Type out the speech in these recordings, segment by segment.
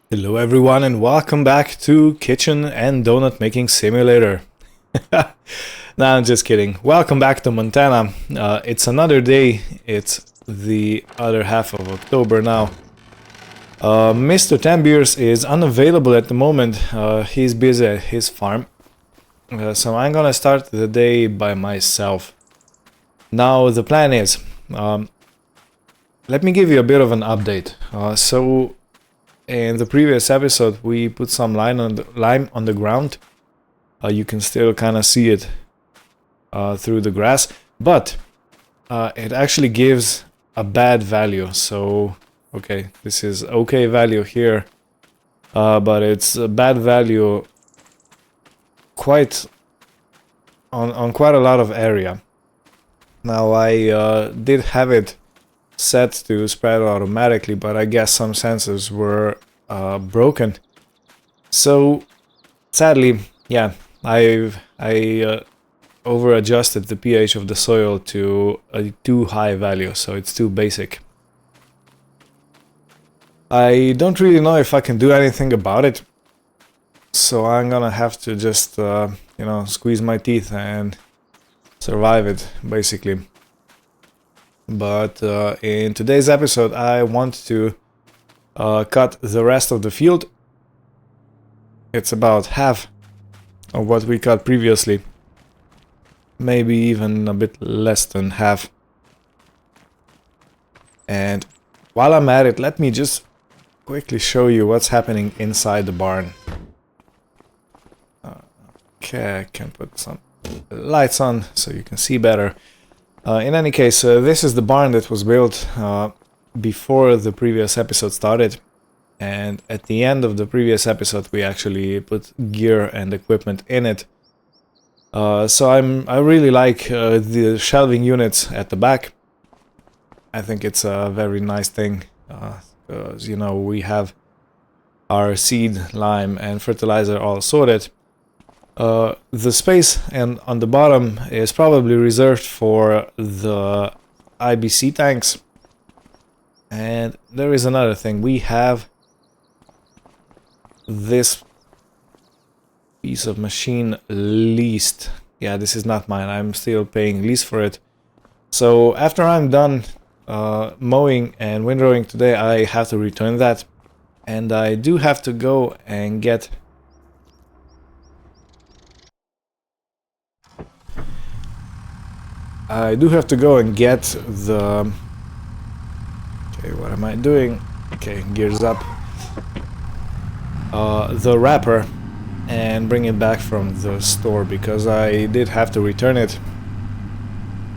Hello everyone and welcome back to Kitchen and Donut Making Simulator. Nah, I'm just kidding. Welcome back to Montana. It's another day. It's the other half of October now. Mr. Tambiers is unavailable at the moment. He's busy at his farm. So I'm gonna start the day by myself. Now the plan is, let me give you a bit of an update. In the previous episode, we put some lime on the ground. You can still kind of see it through the grass, but it actually gives a bad value. So, okay, this is okay value here, but it's a bad value quite on quite a lot of area. Now I did have it set to spread automatically, but I guess some sensors were broken. So sadly, yeah, I over adjusted the pH of the soil to a too high value, so it's too basic. I don't really know if I can do anything about it, so I'm gonna have to just squeeze my teeth and survive it, basically. But in today's episode, I want to cut the rest of the field. It's about half of what we cut previously. Maybe even a bit less than half. And while I'm at it, let me just quickly show you what's happening inside the barn. Okay, I can put some lights on so you can see better. In any case, this is the barn that was built before the previous episode started, and at the end of the previous episode we actually put gear and equipment in it. So I really like the shelving units at the back. I think it's a very nice thing, because we have our seed, lime and fertilizer all sorted. The space and on the bottom is probably reserved for the IBC tanks. And there is another thing. We have this piece of machine leased. Yeah, this is not mine. I'm still paying lease for it. So after I'm done mowing and windrowing today, I have to return that. And I do have to go and get... the... Okay, what am I doing? Okay, gears up. The wrapper and bring it back from the store because I did have to return it.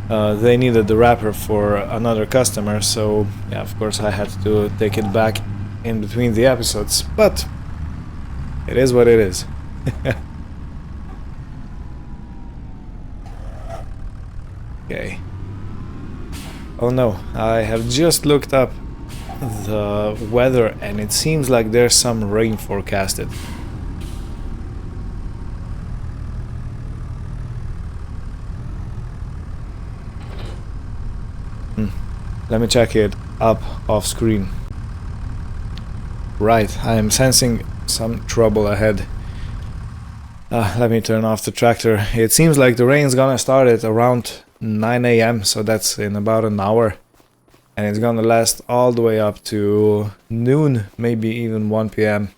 They needed the wrapper for another customer, so yeah, of course I had to take it back in between the episodes, but it is what it is. Okay. Oh no, I have just looked up the weather and it seems like there's some rain forecasted. Let me check it up off screen. Right, I am sensing some trouble ahead. Let me turn off the tractor. It seems like the rain's gonna start at around 9 AM, so that's in about an hour. And it's gonna last all the way up to noon, maybe even 1 PM.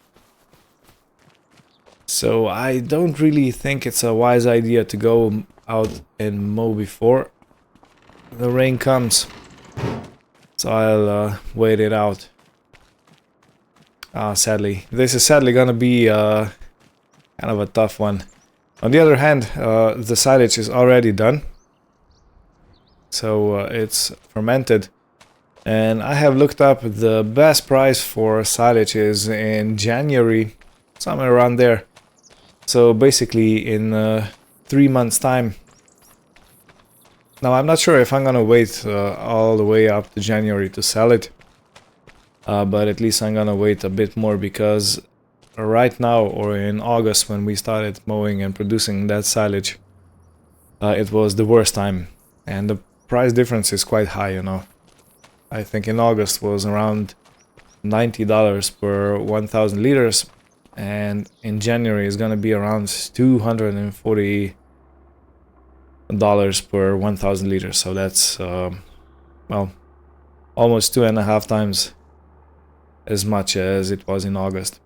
So I don't really think it's a wise idea to go out and mow before the rain comes. So I'll wait it out. Sadly. This is sadly gonna be kind of a tough one. On the other hand, the silage is already done. So it's fermented. And I have looked up the best price for silage is in January, somewhere around there. So basically in 3 months' time. Now I'm not sure if I'm gonna wait all the way up to January to sell it. But at least I'm gonna wait a bit more because right now, or in August when we started mowing and producing that silage, it was the worst time. And the price difference is quite high, I think in August was around $90 per 1,000 liters, and in January it's gonna be around $240 per 1,000 liters. So that's well, almost 2.5 times as much as it was in August.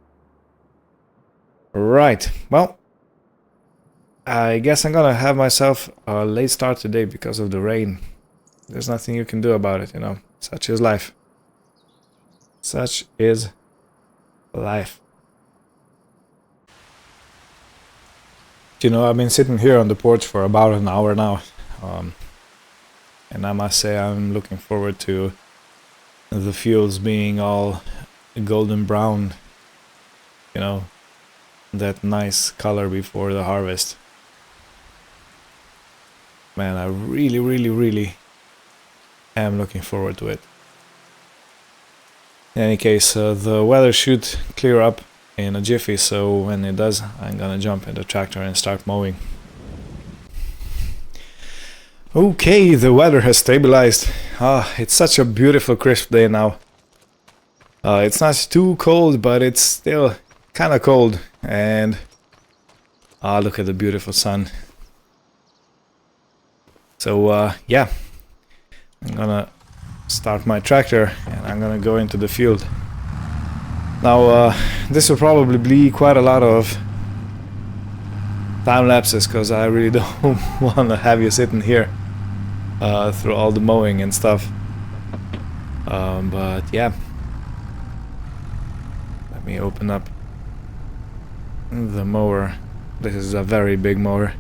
Right, well, I guess I'm gonna have myself a late start today because of the rain. There's nothing you can do about it, you know. Such is life. Such is life. You know, I've been sitting here on the porch for about an hour now. And I must say I'm looking forward to the fields being all golden brown. You know, that nice color before the harvest. Man, I really am looking forward to it. In any case, the weather should clear up in a jiffy, so when it does, I'm gonna jump in the tractor and start mowing. Okay, the weather has stabilized. It's such a beautiful crisp day now. It's not too cold, but it's still kind of cold. And look at the beautiful sun. So yeah, I'm gonna start my tractor and I'm gonna go into the field. Now this will probably be quite a lot of time lapses, because I really don't want to have you sitting here through all the mowing and stuff. But yeah, let me open up the mower. This is a very big mower,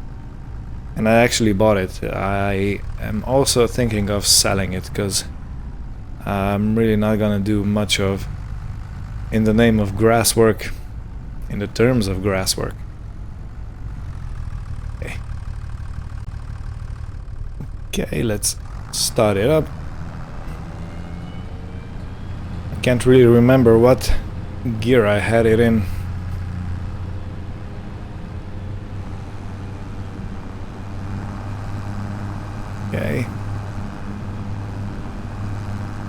and I actually bought it. I am also thinking of selling it, because I'm really not gonna do much of in the name of grass work, in the terms of grass work. Okay, let's start it up. I can't really remember what gear I had it in. Okay.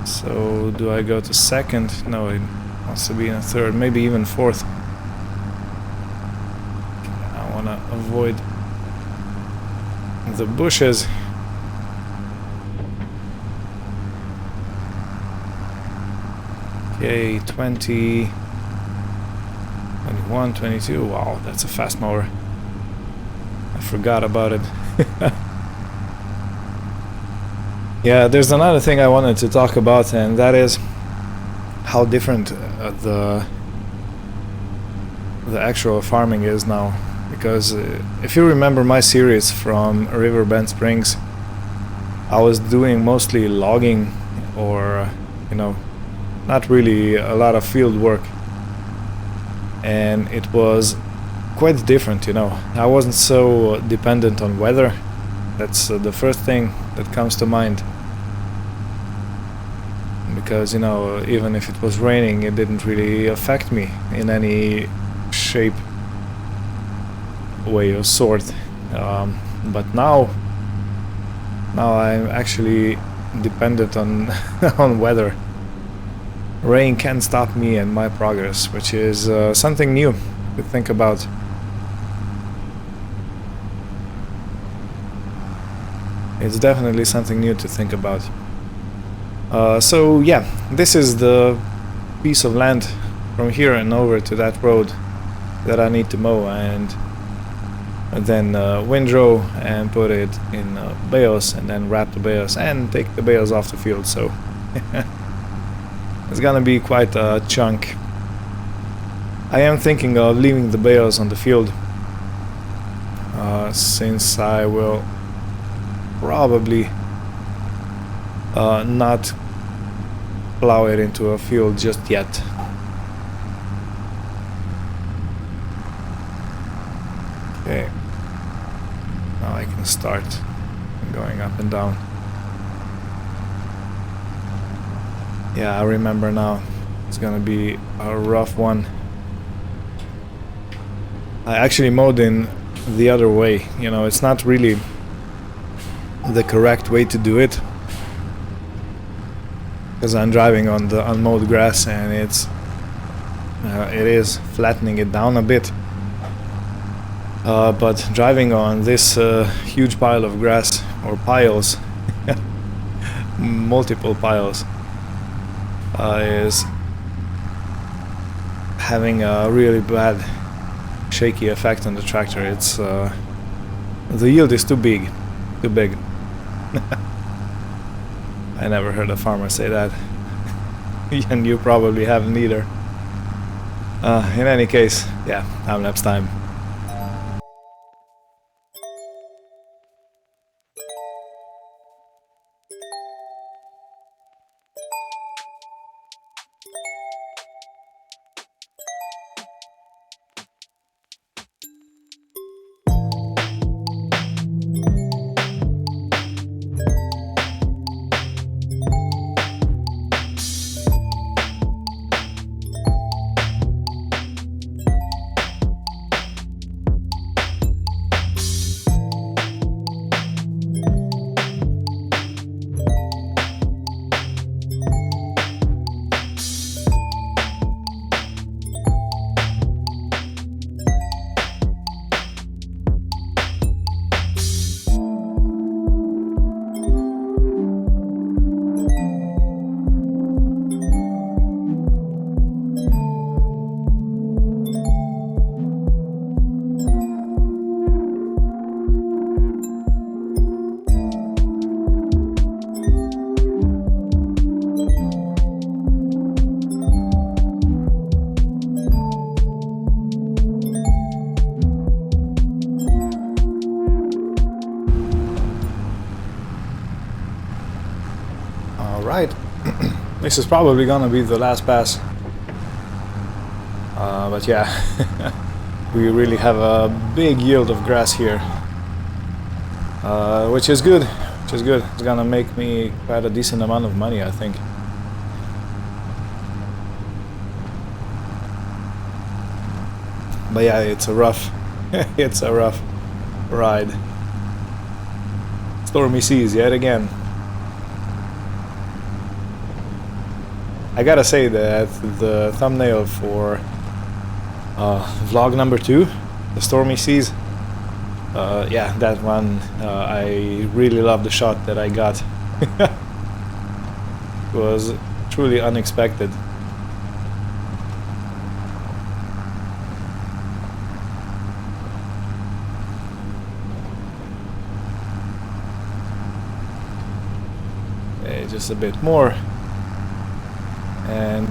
So, do I go to second? No, it wants to be in a third, maybe even fourth. I want to avoid the bushes. Okay, 20, 21, 22. Wow, that's a fast mower. I forgot about it. Yeah, there's another thing I wanted to talk about, and that is how different the actual farming is now. Because if you remember my series from Riverbend Springs, I was doing mostly logging, or you know, not really a lot of field work, and it was quite different, you know. I wasn't so dependent on weather. That's the first thing that comes to mind, because you know, even if it was raining, it didn't really affect me in any shape, way or sort. But now I'm actually dependent on on weather. Rain can stop me and my progress, which is something new to think about. It's definitely something new to think about. So yeah, this is the piece of land from here and over to that road that I need to mow, and then windrow and put it in bales, and then wrap the bales and take the bales off the field. So it's gonna be quite a chunk. I am thinking of leaving the bales on the field, since I will probably not plow it into a field just yet. Okay, now I can start going up and down. Yeah, I remember now. It's gonna be a rough one. I actually mowed in the other way. You know, it's not really the correct way to do it. because I'm driving on the unmowed grass and it is flattening it down a bit. But driving on this huge pile of grass, or piles, multiple piles, is having a really bad shaky effect on the tractor. It's the yield is too big. I never heard a farmer say that, and you probably haven't either. In any case, yeah, time-lapse time. Alright, this is probably gonna be the last pass, but yeah, we really have a big yield of grass here, which is good, It's gonna make me quite a decent amount of money, I think. But yeah, it's a rough, it's a rough ride. Stormy seas yet again. I gotta say that the thumbnail for vlog number 2, the stormy seas, yeah, that one, I really love the shot that I got. It was truly unexpected. Okay, just a bit more. And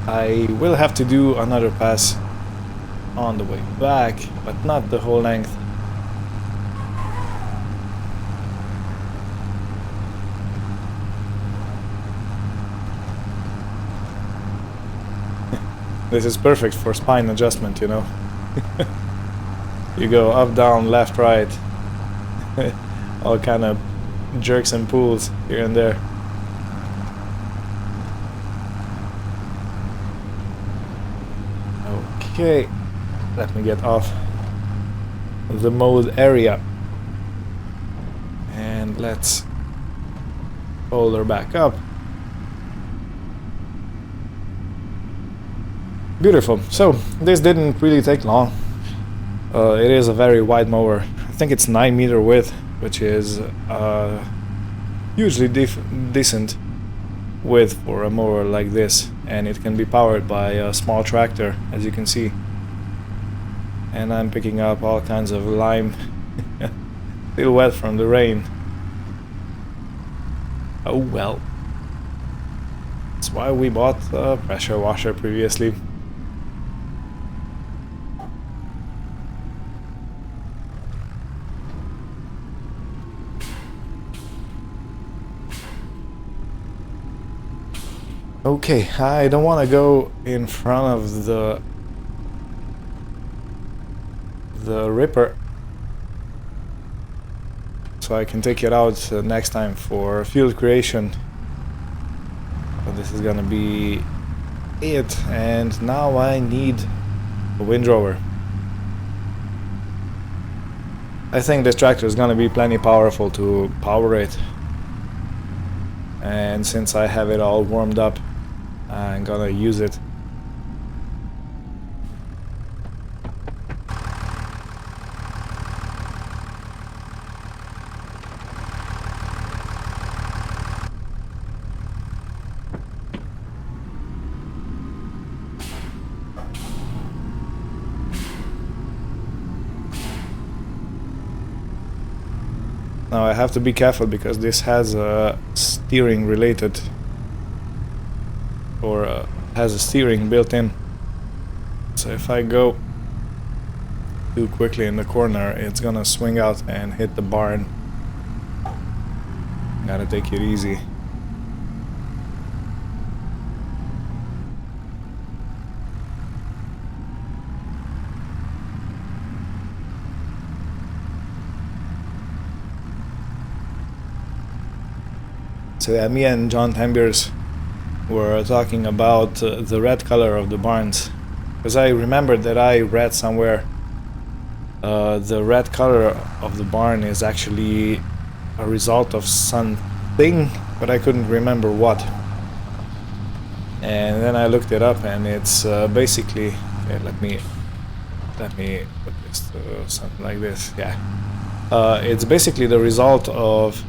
I will have to do another pass on the way back, but not the whole length. This is perfect for spine adjustment, you know. You go up, down, left, right, all kind of jerks and pulls here and there. Okay, let me get off the mode area and let's hold her back up. Beautiful. So this didn't really take long. It is a very wide mower. I think it's 9 meter width, which is hugely decent width for a mower like this, and it can be powered by a small tractor, as you can see. And I'm picking up all kinds of lime, still wet from the rain. Oh well, that's why we bought a pressure washer previously. Okay, I don't want to go in front of the Ripper, so I can take it out next time for field creation. But this is gonna be it, and now I need a windrower. I think this tractor is gonna be plenty powerful to power it. and since I have it all warmed up, I'm gonna use it. Now I have to be careful because this has a steering related, or has a steering built in. So if I go too quickly in the corner, it's gonna swing out and hit the barn. Gotta take it easy. So yeah, me and John Tambiers were talking about the red color of the barns, because I remembered that I read somewhere the red color of the barn is actually a result of something, but I couldn't remember what. And then I looked it up, and it's basically, okay, let me put this to something like this. Yeah, it's basically the result of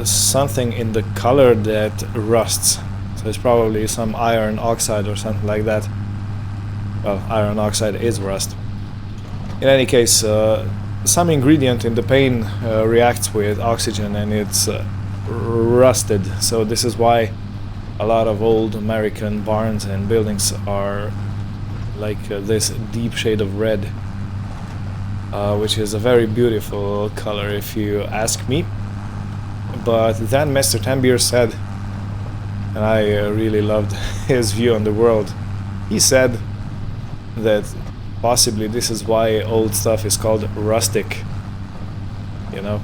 something in the color that rusts. So it's probably some iron oxide or something like that. Well, iron oxide is rust. In any case, some ingredient in the paint reacts with oxygen and it's rusted. So this is why a lot of old American barns and buildings are like this deep shade of red, which is a very beautiful color if you ask me. But then Mr. Tambier said, and I really loved his view on the world, he said that possibly this is why old stuff is called rustic, you know,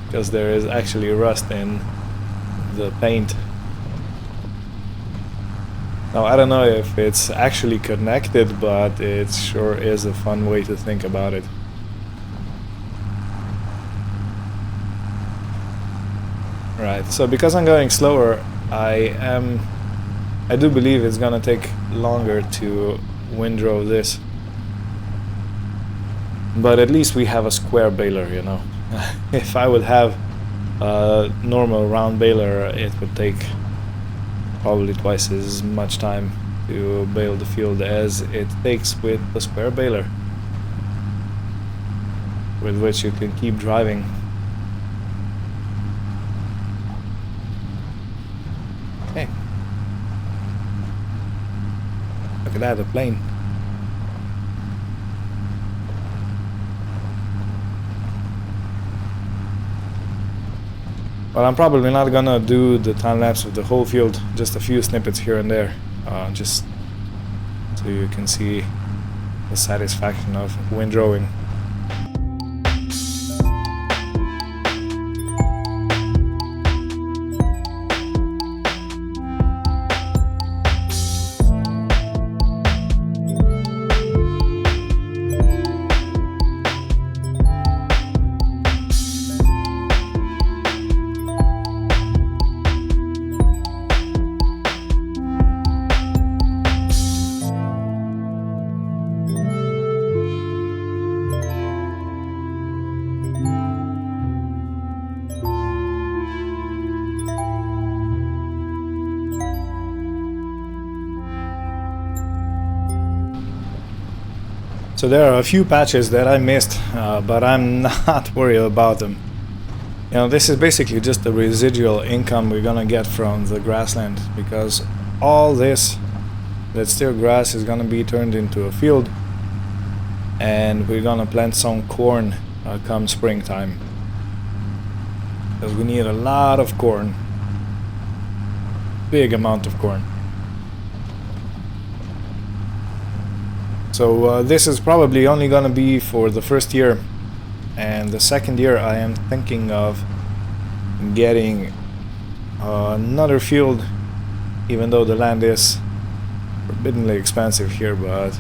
because there is actually rust in the paint. Now I don't know if it's actually connected, but it sure is a fun way to think about it. Right, so because I'm going slower, I do believe it's gonna take longer to windrow this. But at least we have a square baler, you know. If I would have a normal round baler, it would take probably twice as much time to bale the field as it takes with the square baler, with which you can keep driving. Hey, look at that, a plane. Well, I'm probably not gonna do the time lapse of the whole field, just a few snippets here and there, just so you can see the satisfaction of windrowing. So there are a few patches that I missed, but I'm not worried about them. You know, this is basically just the residual income we're gonna get from the grassland, because all this that's still grass is gonna be turned into a field, and we're gonna plant some corn come springtime, because we need a lot of corn, big amount of corn. So this is probably only gonna be for the first year, and the second year I am thinking of getting another field, even though the land is forbiddenly expensive here, but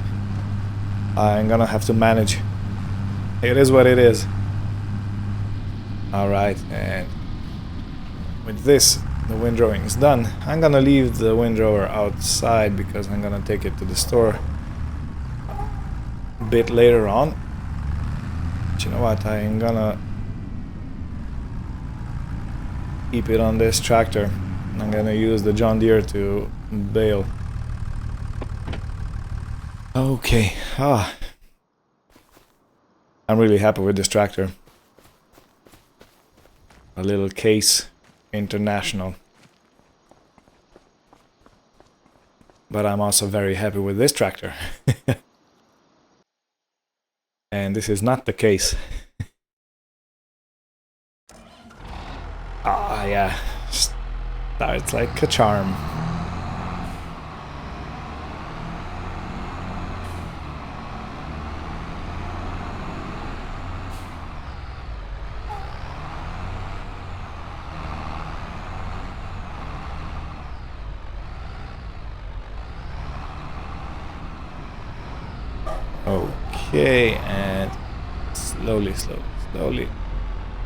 I'm gonna have to manage. It is what it is. Alright, and with this, the windrowing is done. I'm gonna leave the windrower outside because I'm gonna take it to the store a bit later on. But you know what, I'm gonna keep it on this tractor. I'm gonna use the John Deere to bale. Okay, I'm really happy with this tractor. A little Case International. But I'm also very happy with this tractor. And this is not the case. Yeah. Starts like a charm. Okay, and slowly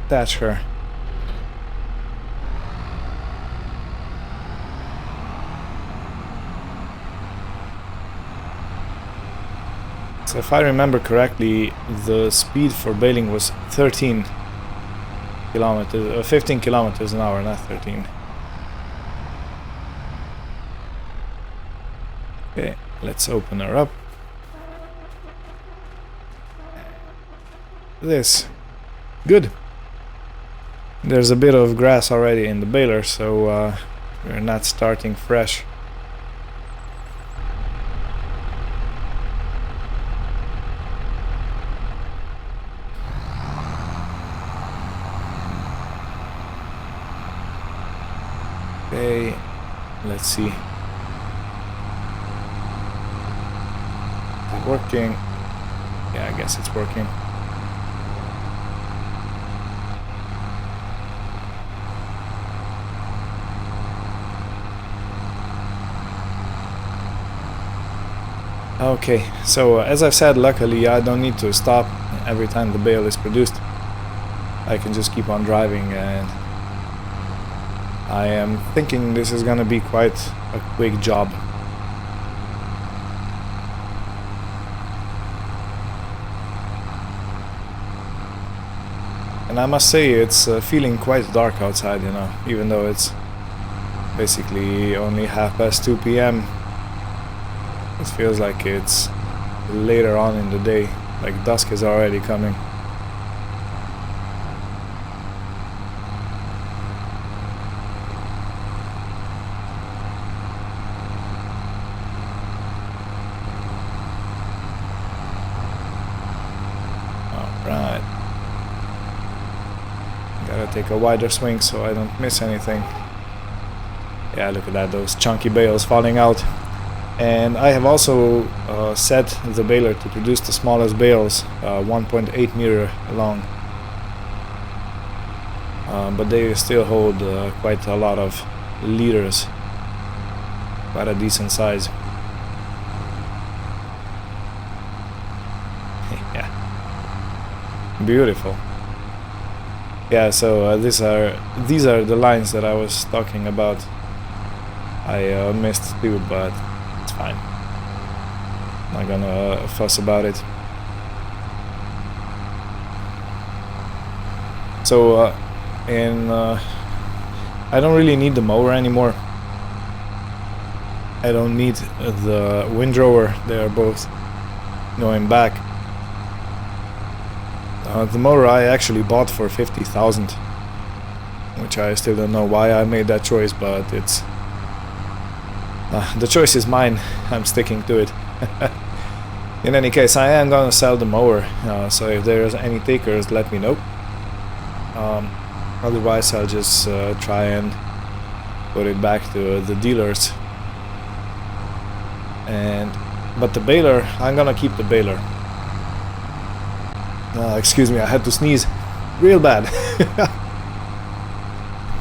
attach her. So if I remember correctly, the speed for baling was 13 kilometers, 15 kilometers an hour, not 13. Okay, let's open her up. This. Good. There's a bit of grass already in the baler, so we're not starting fresh. Okay, let's see. Is it working? Yeah, I guess it's working. Okay, so as I've said, luckily I don't need to stop every time the bale is produced. I can just keep on driving, and I am thinking this is gonna be quite a quick job. And I must say, it's feeling quite dark outside, you know, even though it's basically only 2:30 p.m. It feels like it's later on in the day, like dusk is already coming. Alright. Gotta take a wider swing so I don't miss anything. Yeah, look at that, those chunky bales falling out. And I have also set the baler to produce the smallest bales, 1.8 meter long. But they still hold quite a lot of liters, quite a decent size. Yeah, beautiful. Yeah, so these are the lines that I was talking about. I missed too, but it's fine. Not gonna fuss about it. So I don't really need the mower anymore. I don't need the windrower. They are both going back. The mower I actually bought for 50,000, which I still don't know why I made that choice, but it's the choice is mine. I'm sticking to it. In any case, I am gonna sell the mower, so if there's any takers, let me know. Otherwise, I'll just try and put it back to the dealers. But the baler, I'm gonna keep the baler. Excuse me, I had to sneeze real bad.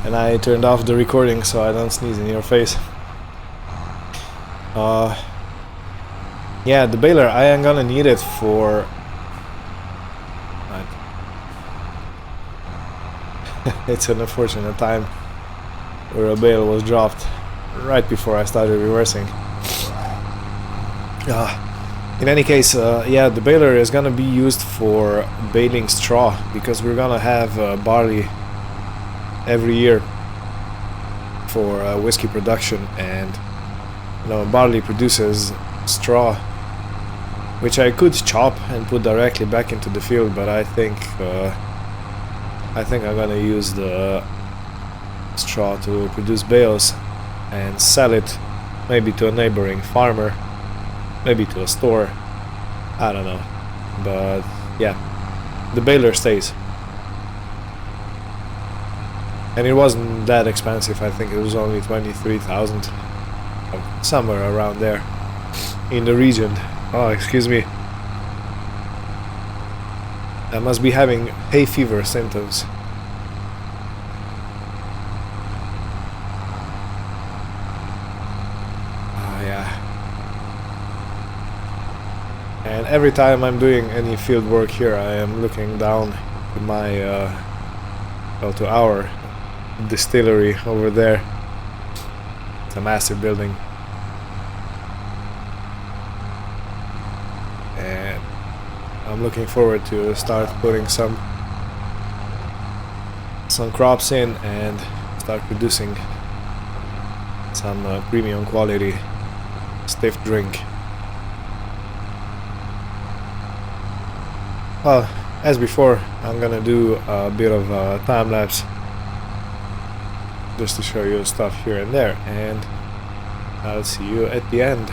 And I turned off the recording so I don't sneeze in your face. Yeah, the baler, I am gonna need it for... It's an unfortunate time where a bale was dropped right before I started reversing. In any case, yeah, the baler is gonna be used for baling straw, because we're gonna have barley every year for whiskey production, and you know, barley produces straw, which I could chop and put directly back into the field, but I think I'm gonna use the straw to produce bales and sell it, maybe to a neighboring farmer, maybe to a store, I don't know, but yeah, the baler stays. And it wasn't that expensive, I think it was only 23,000, somewhere around there in the region. Oh, excuse me. I must be having hay fever symptoms. Oh yeah. And every time I'm doing any field work here, I am looking down to my, well, to our distillery over there. It's a massive building. And I'm looking forward to start putting some crops in and start producing some premium quality stiff drink. Well, as before, I'm gonna do a bit of a time lapse just to show you stuff here and there, and I'll see you at the end.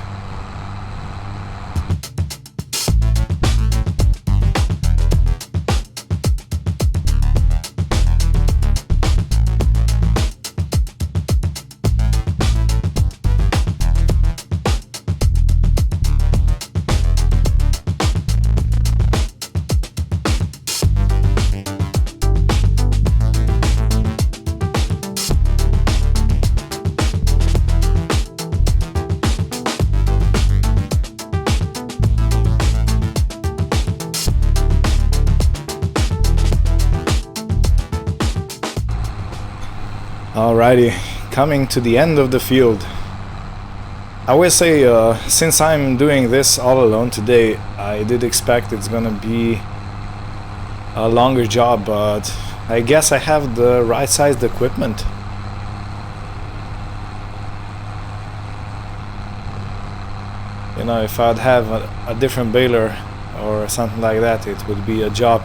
Alrighty, coming to the end of the field. I will say, since I'm doing this all alone today, I did expect it's gonna be a longer job, but I guess I have the right sized equipment. You know, if I'd have a different baler or something like that, it would be a job.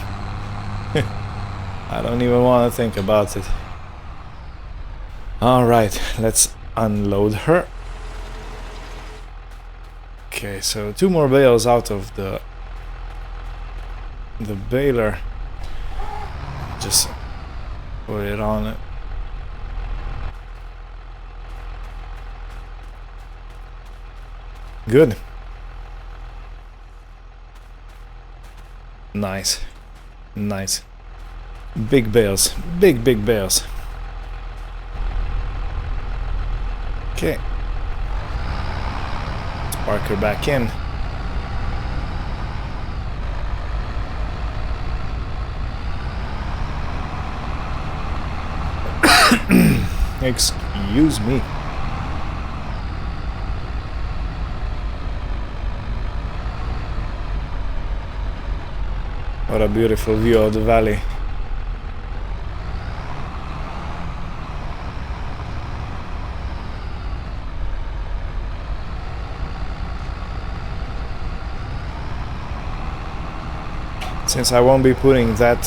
I don't even want to think about it. Alright, let's unload her. Okay, so 2 more bales out of the baler. Just put it on it. Good. Nice. Nice. Big bales. Big bales. Okay. Let's park her back in. Excuse me. What a beautiful view of the valley. Since I won't be putting that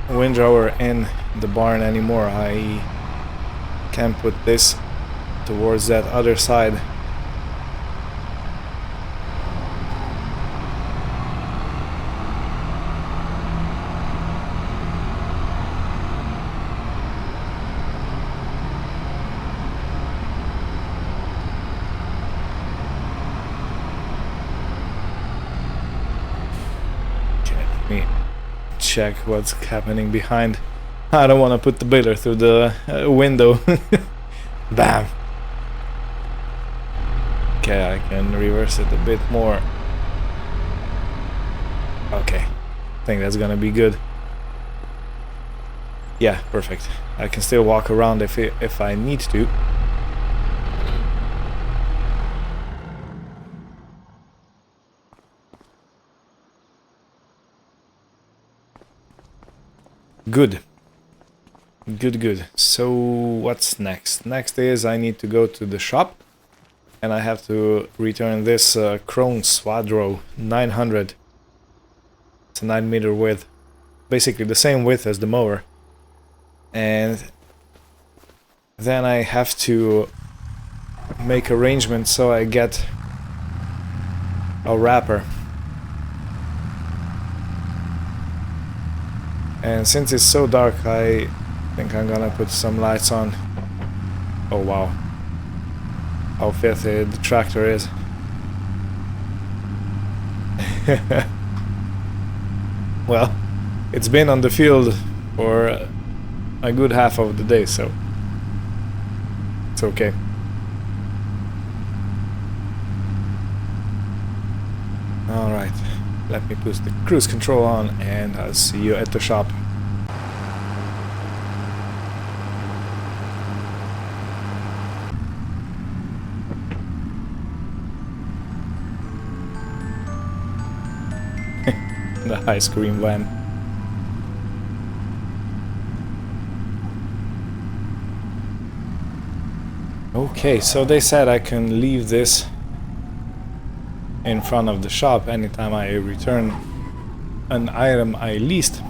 windrower in the barn anymore, I can put this towards that other side. Me check what's happening behind. I don't want to put the baler through the window. Bam. Okay, I can reverse it a bit more. Okay, I think that's gonna be good. Yeah, perfect. I can still walk around if I need to. Good. Good. So what's next? Next is I need to go to the shop and I have to return this Krone Swadro 900. It's a 9 meter width. Basically the same width as the mower. And then I have to make arrangements so I get a wrapper. And since it's so dark, I think I'm gonna put some lights on. Oh wow. How filthy the tractor is. Well, it's been on the field for a good half of the day, so it's okay. Alright, let me put the cruise control on and I'll see you at the shop. The ice cream van. Okay, so they said I can leave this in front of the shop anytime I return an item I leased.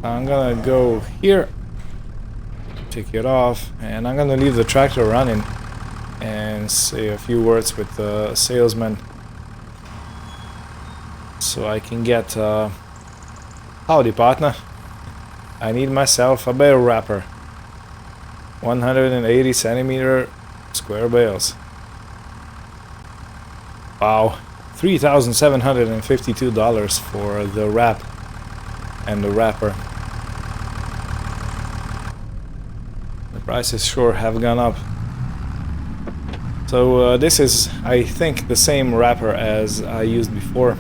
I'm gonna go here, take it off, and I'm gonna leave the tractor running and say a few words with the salesman so I can get howdy partner, I need myself a bale wrapper, 180 centimeter square bales. Wow, $3,752 for the wrap and the wrapper. The prices sure have gone up. So this is, I think, the same wrapper as I used before.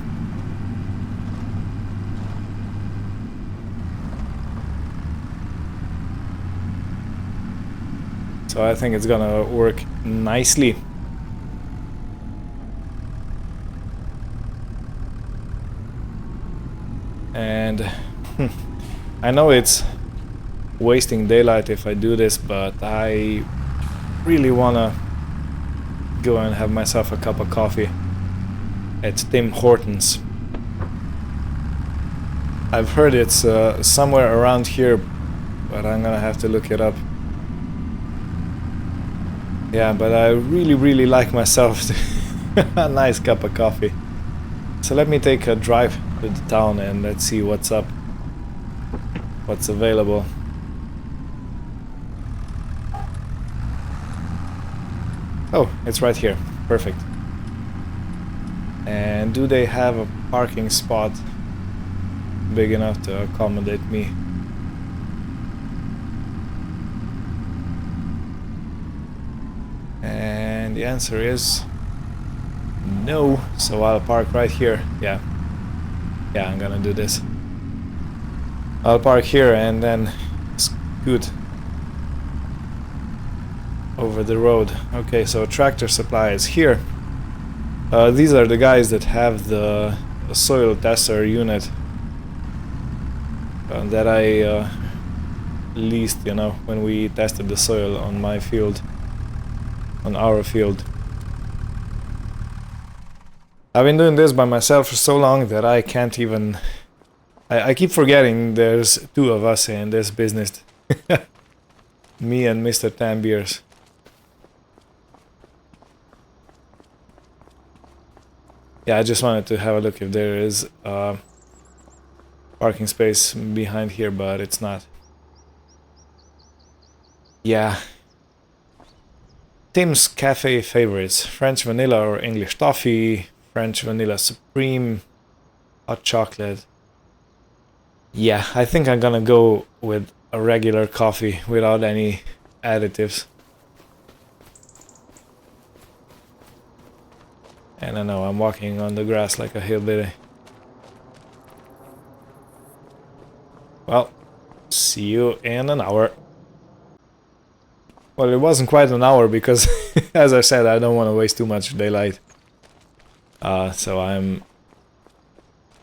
So I think it's gonna work nicely. And I know it's wasting daylight if I do this, but I really wanna go and have myself a cup of coffee at Tim Hortons. I've heard it's somewhere around here, but I'm gonna have to look it up. Yeah, but I really like myself a nice cup of coffee. So let me take a drive to the town and let's see what's up, what's available. Oh, it's right here. Perfect. And do they have a parking spot big enough to accommodate me? And the answer is no, so I'll park right here. Yeah, I'm gonna do this. I'll park here and then scoot over the road. Okay, so Tractor Supply is here. These are the guys that have the soil tester unit that I leased, you know, when we tested the soil on my field, on our field. I've been doing this by myself for so long that I can't even... I keep forgetting there's two of us in this business. Me and Mr. Tambiers. Yeah, I just wanted to have a look if there is parking space behind here, but it's not. Yeah. Tim's Cafe favorites: French vanilla or English toffee, French vanilla supreme, hot chocolate. Yeah, I think I'm gonna go with a regular coffee without any additives. And I know I'm walking on the grass like a hillbilly. Well, see you in an hour. Well, it wasn't quite an hour because, as I said, I don't want to waste too much daylight. So I'm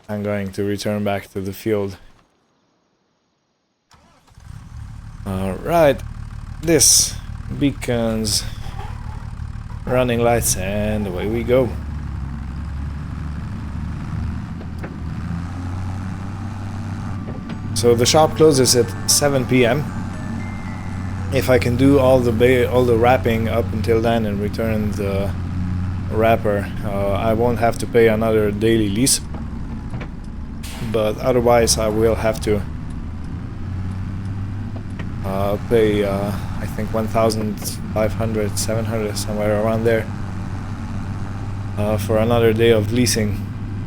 going to return back to the field. Alright, this beacons, running lights, and away we go. So the shop closes at 7 p.m. If I can do all the wrapping up until then and return the wrapper, I won't have to pay another daily lease. But otherwise, I will have to pay, I think 1,500, 700, somewhere around there, for another day of leasing,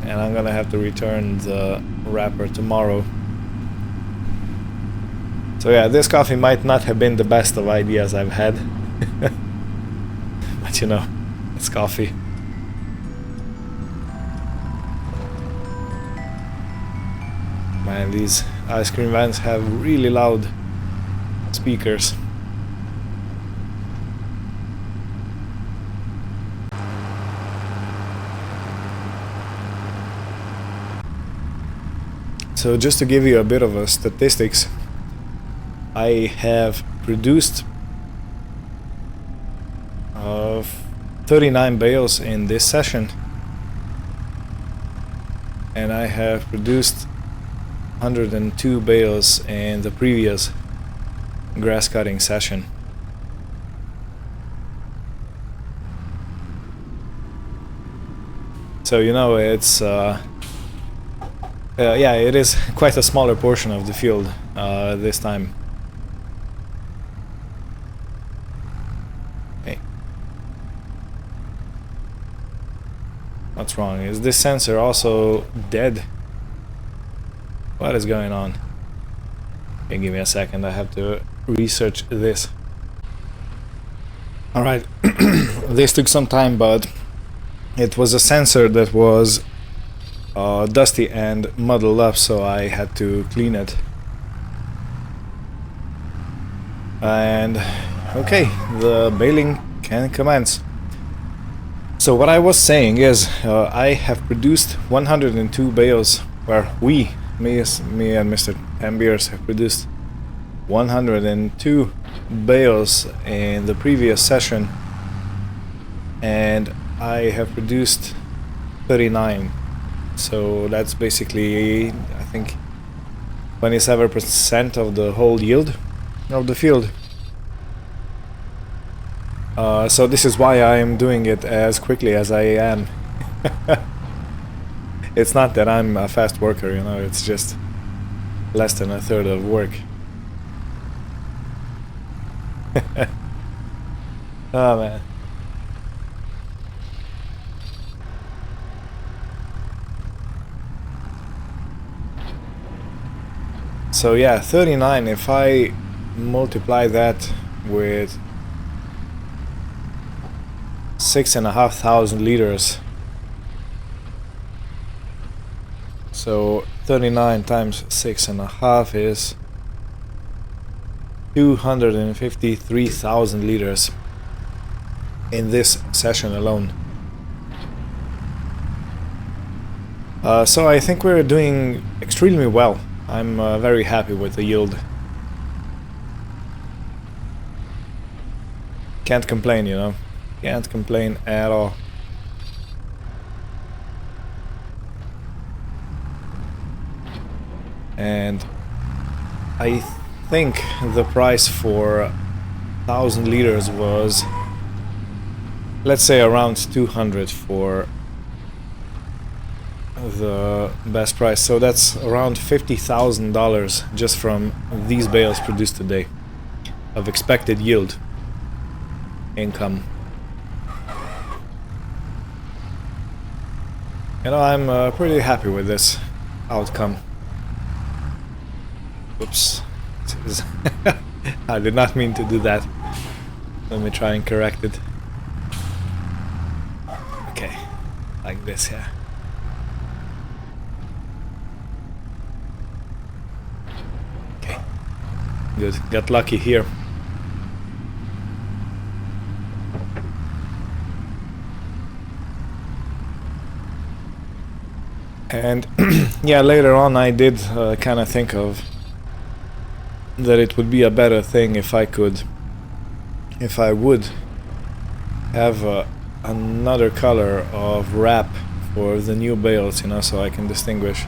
and I'm gonna have to return the wrapper tomorrow. So yeah, this coffee might not have been the best of ideas I've had, but you know, it's coffee. Man, these ice cream vans have really loud speakers. So just to give you a bit of a statistics, I have produced 39 bales in this session, and I have produced 102 bales in the previous grass cutting session. So you know, it's yeah, it is quite a smaller portion of the field this time. Hey, what's wrong? Is this sensor also dead? What is going on? Okay, give me a second, I have to research this. Alright, this took some time, but it was a sensor that was dusty and muddled up, so I had to clean it. And okay, the baling can commence. So what I was saying is, I have produced 102 bales, where me and Mr. Ambiers have produced 102 bales in the previous session, and I have produced 39. So that's basically, I think, 27% of the whole yield of the field. So this is why I am doing it as quickly as I am. It's not that I'm a fast worker, you know, it's just less than a third of work. Oh man. So yeah, 39, if I multiply that with 6,500 liters, so 39 times 6.5 is 253,000 liters in this session alone. So I think we're doing extremely well. I'm very happy with the yield. Can't complain, you know. Can't complain at all. And I think the price for 1,000 liters was, let's say, around 200 for the best price. So that's around $50,000 just from these bales produced today of expected yield income. You know, I'm pretty happy with this outcome. Oops. I did not mean to do that. Let me try and correct it. Okay, like this, yeah. Good, got lucky here. And yeah, later on I did kind of think of that it would be a better thing if I would have another color of wrap for the new bales, you know, so I can distinguish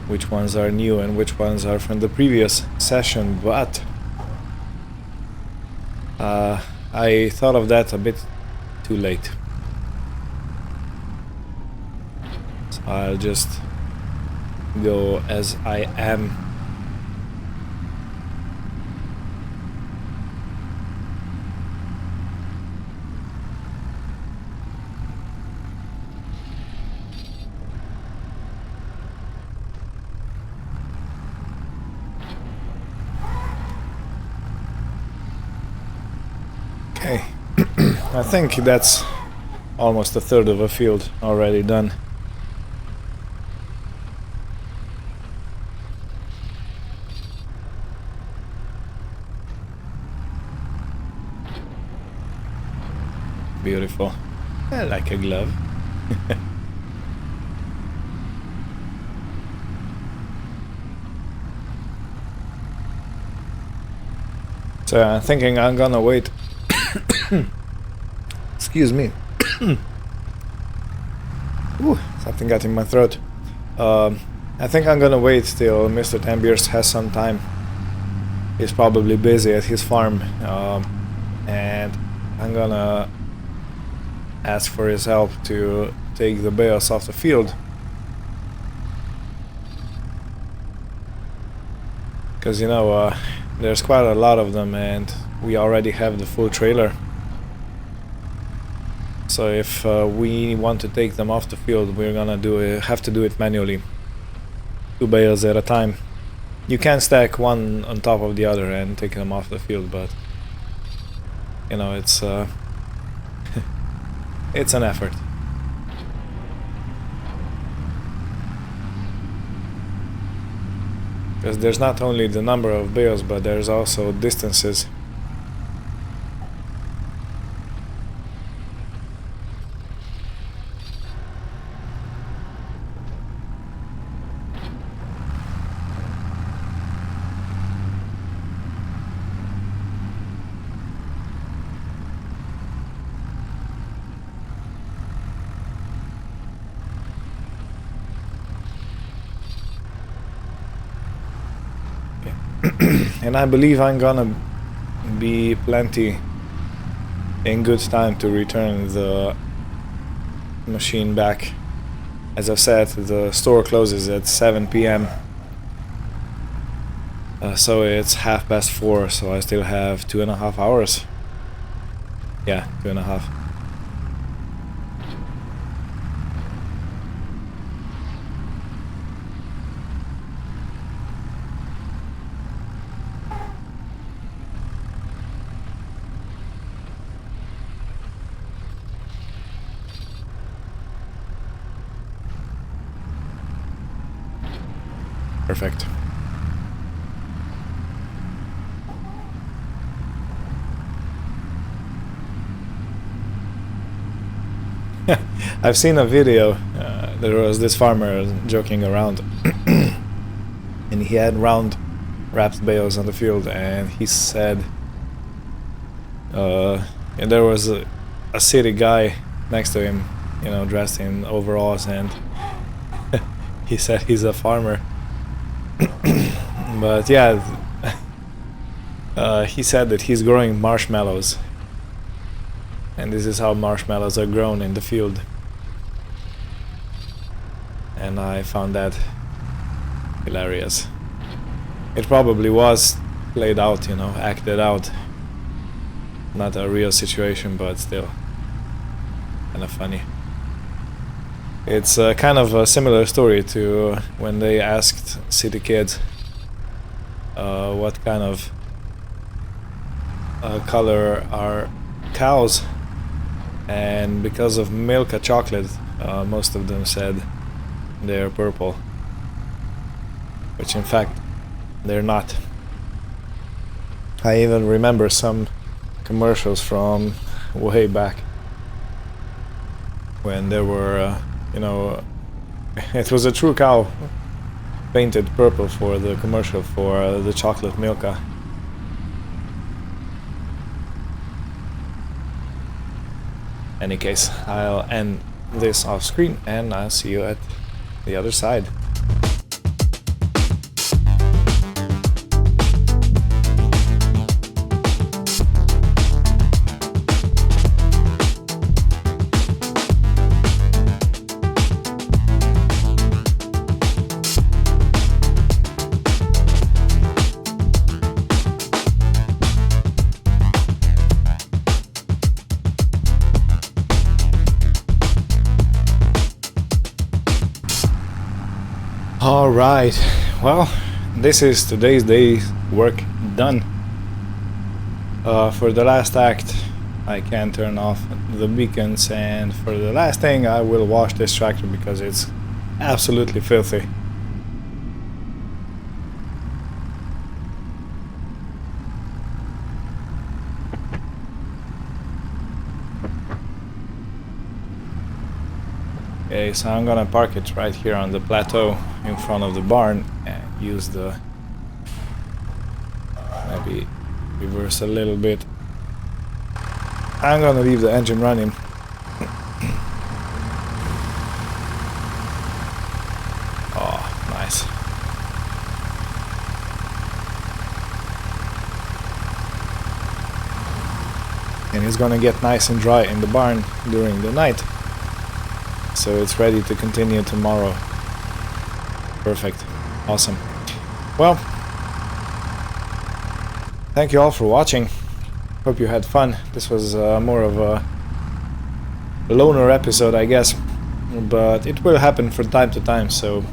which ones are new and which ones are from the previous session, but I thought of that a bit too late. So I'll just go as I am. Okay, I think that's almost a third of a field already done. Beautiful. Like a glove. So I'm thinking I'm gonna wait. Excuse me. Ooh, something got in my throat. I think I'm gonna wait till Mr. Tambiers has some time. He's probably busy at his farm, and I'm gonna ask for his help to take the bales off the field. Because, you know, there's quite a lot of them and we already have the full trailer. So if we want to take them off the field, we're gonna have to do it manually. 2 bales at a time. You can stack one on top of the other and take them off the field, but you know, it's it's an effort. Because there's not only the number of bales, but there's also distances. And I believe I'm gonna be plenty in good time to return the machine back. As I've said, the store closes at 7 p.m. So it's 4:30, so I still have 2.5 hours. Yeah, 2.5. Perfect. I've seen a video, there was this farmer joking around and he had round wrapped bales on the field, and he said and there was a city guy next to him, you know, dressed in overalls, and he said he's a farmer. But yeah, he said that he's growing marshmallows, and this is how marshmallows are grown in the field. And I found that hilarious. It probably was played out, you know, acted out. Not a real situation, but still kind of funny. It's kind of a similar story to when they asked city kids what kind of color are cows, and because of Milka chocolate, most of them said they're purple, which in fact they're not. I even remember some commercials from way back when there were, you know, it was a true cow painted purple for the commercial for the chocolate Milka. Any case, I'll end this off screen and I'll see you at the other side. Alright, well, this is today's day's work done. For the last act, I can turn off the beacons, and for the last thing, I will wash this tractor because it's absolutely filthy. Okay, so I'm gonna park it right here on the plateau in front of the barn and use the, maybe reverse a little bit. I'm gonna leave the engine running. Oh, nice. And it's gonna get nice and dry in the barn during the night, so it's ready to continue tomorrow. Perfect. Awesome. Well, thank you all for watching. Hope you had fun. This was more of a loner episode, I guess, but it will happen from time to time, so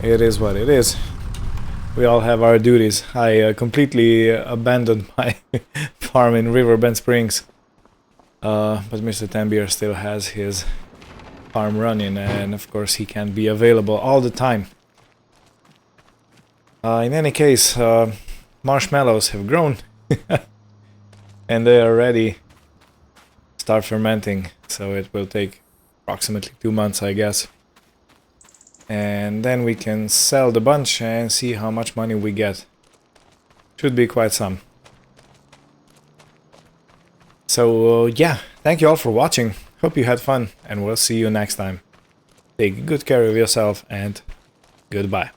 it is what it is. We all have our duties. I completely abandoned my farm in Riverbend Springs, but Mr. Tambier still has his farm running, and of course he can't be available all the time. In any case, marshmallows have grown and they are ready to start fermenting, so it will take approximately 2 months, I guess, and then we can sell the bunch and see how much money we get. Should be quite some. So yeah, thank you all for watching. Hope you had fun, and we'll see you next time. Take good care of yourself, and goodbye.